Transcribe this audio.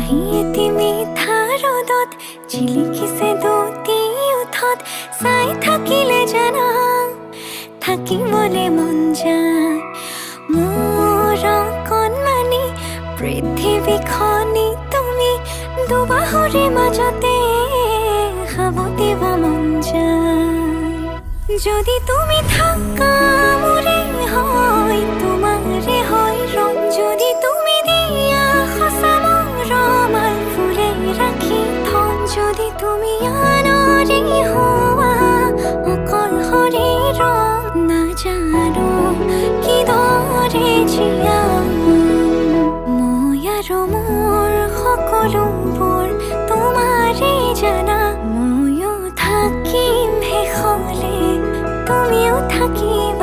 হাঁহিয়েতি মিঠা ৰ'দত জিলিকিছে দুটি ওঠত চাই থাকিলে জানা থাকিবলৈ মন যায় মোৰ কণমানি পৃথিৱীখনি তুমি দুবাহুৰে মাজতে সাৱটিব মন যায় যদি তুমি থাকা মোৰে হয় তোমাৰে হয় ৰং যদি তুমি দিয়া সঁচা মৰমৰ ফুলে ৰাখি থওঁ যদি তুমি আনৰে হোৱা অকলশৰে ৰং নাজানো কিদৰে জীয়াম মই আৰু মোৰ সকলোবোৰ তোমাৰে জানা ময়ো থাকিম শেষলে তুমিও থাকিবা